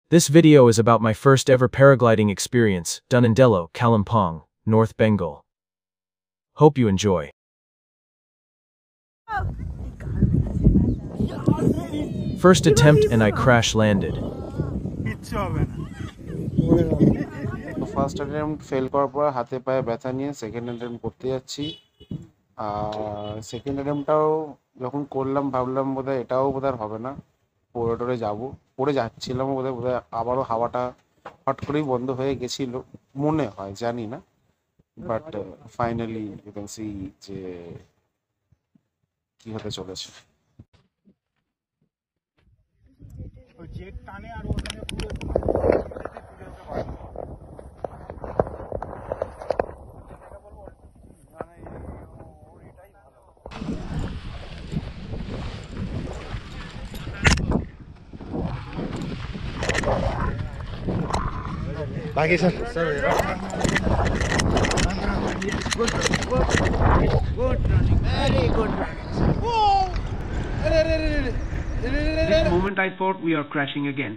This video is about my first ever paragliding experience, done in Delo, Kalimpong, North Bengal. Hope you enjoy. First attempt and I crash landed. First attempt fail করার পর হাতে পায়ে ব্যথা নিয়ে second attempt করতে যাচ্ছি। Second অ্যাটেম্পটাও যখন করলাম ভাবলাম বোধহয় এটাও বোধহয় হবে না, পড়ে যাবো, পড়ে যাচ্ছিলাম বোধহয় আবারও হাওয়াটা হট করেই বন্ধ হয়ে গেছিল মনে হয়, জানি না। But finally you can see যে কি হতে চলেছে। Thank you, sir. Good running. Very good running. Whoa! This moment I thought we are crashing again.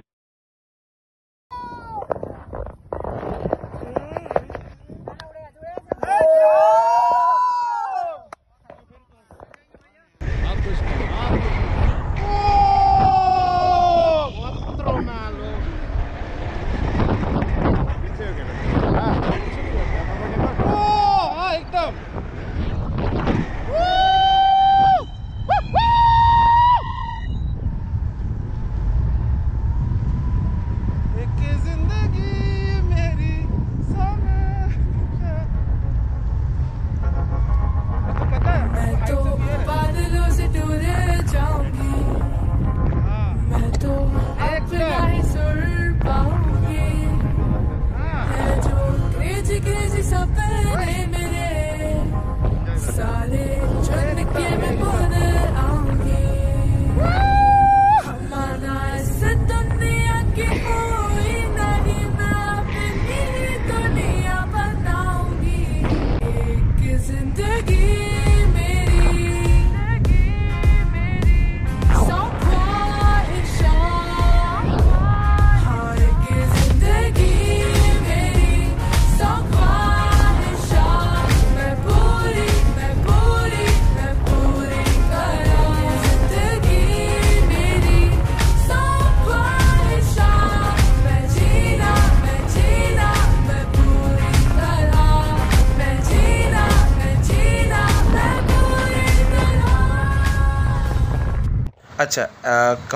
আচ্ছা,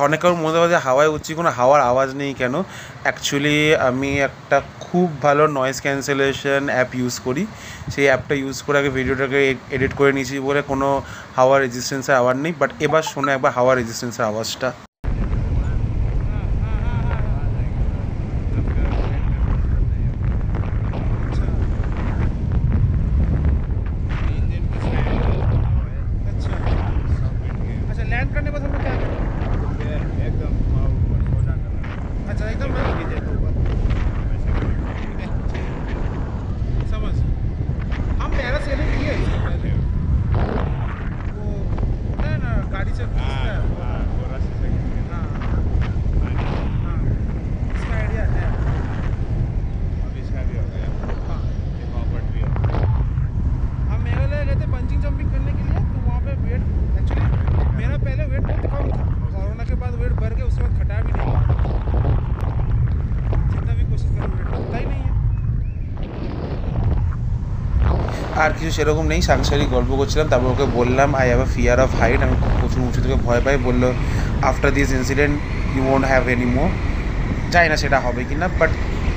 অনেকের মধ্যে মধ্যে হাওয়ায় উঠছি, কোনো হাওয়ার আওয়াজ নেই কেন? অ্যাকচুয়ালি আমি একটা খুব ভালো নয়েজ ক্যান্সেলেশন অ্যাপ ইউজ করি। সেই অ্যাপটা ইউজ করে আগে ভিডিওটাকে এডিট করে নিয়েছি বলে কোনো হাওয়ার রেজিস্ট্যান্সের আওয়াজ নেই। বাট এবার শোনো একবার হাওয়ার রেজিস্ট্যান্সের আওয়াজটা। আর কিছু সেরকম নেই, সাংসারিক গল্প করছিলাম। তারপর ওকে বললাম I have a fear of height, আমি প্রচুর উঁচু থেকে ভয় পাই। বললো after this incident you won't have any more. জানি না সেটা হবে কি না, বাট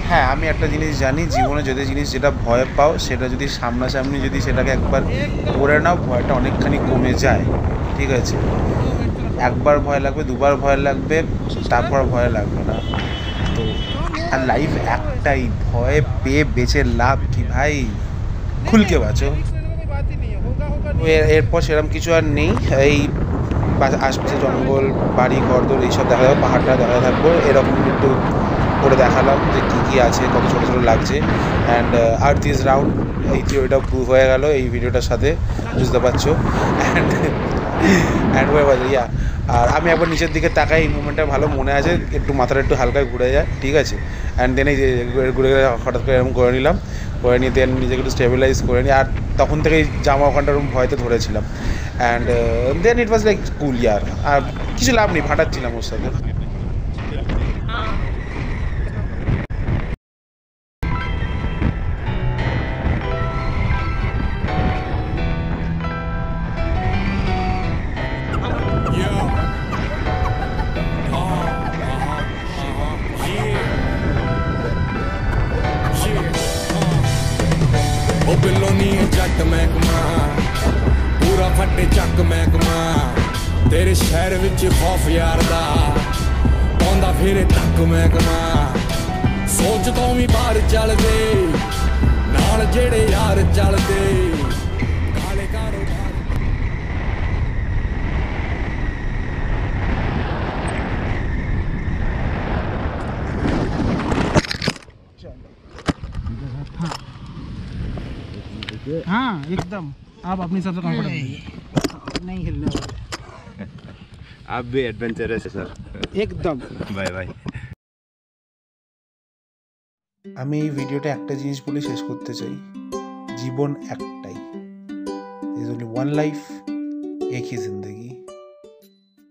হ্যাঁ আমি একটা জিনিস জানি, জীবনে যদি জিনিস যেটা ভয় পাও সেটা যদি সামনাসামনি যদি সেটাকে একবার করে নাও, ভয়টা অনেকখানি কমে যায়। ঠিক আছে, একবার ভয় লাগবে, দুবার ভয় লাগবে, তারপর ভয় লাগবে না। তো আর লাইফ একটাই, ভয় পেয়ে বেঁচে লাভ কি ভাই, খুলকে বাঁচো। এরপর সেরকম কিছু আর নেই, এই আশপাশে জঙ্গল, বাড়ি ঘরদোর এইসব দেখা যাবে, পাহাড়টা দেখা থাকবো, এরকম একটু করে দেখালাম যে কী কী আছে, কত ছোটো ছোটো লাগছে। অ্যান্ড আর্থ ইজ রাউন্ড, এই থিওরিটা প্রুভ হয়ে গেল এই ভিডিওটার সাথে, বুঝতে পারছো। অ্যান্ড অ্যান্ড ওয়ে ওয়াজ ইয়া। আর আমি একবার নিচের দিকে তাকাই, এই মুভমেন্টটা ভালো মনে আছে, একটু মাথাটা একটু হালকা ঘুরে যায়, ঠিক আছে। অ্যান্ড দেন এই যে ঘুরে ঘুরে হঠাৎ করে এরকম করে নিলাম, করে নিয়ে দেন নিজেকে একটু স্টেবিলাইজ করে নিই। আর তখন থেকেই জামা ওখানটার ভয়তে ধরেছিলাম। And then it was like কুল ইয়ার। আর কিছু লাভ নেই, ফাটাচ্ছিলাম ওর সাথে। ਉਹ ਬਿੱਲੋ ਨੀ ਜੱਟ ਮਹਿਕਮਾ ਪੂਰਾ ਫੱਟੇ ਚੱਕ ਮਹਿਕਮਾ ਤੇਰੇ ਸ਼ਹਿਰ ਵਿੱਚ ਖੌਫ ਯਾਰ ਦਾ ਆਉਂਦਾ ਫਿਰੇ ਤੱਕ ਮਹਿਕਮਾ ਸੋਚ ਤੋਂ ਵੀ ਬਾਹਰ ਚੱਲਦੇ ਨਾਲ ਜਿਹੜੇ ਯਾਰ ਚੱਲਦੇ ਕਾਲੇ ਕਾਰੋਬਾਰ हाँ एकदम। आप अपनी सबसे कंफर्टेबल नहीं हिलने वाले, आप भी एडवेंचरस है सर। एकदम। Bye bye. আমি এই ভিডিওটা একটা জিনিস বলে শেষ করতে চাই, জীবন একটাই, ইজ অনলি ওয়ান লাইফ, একই জিন্দগি।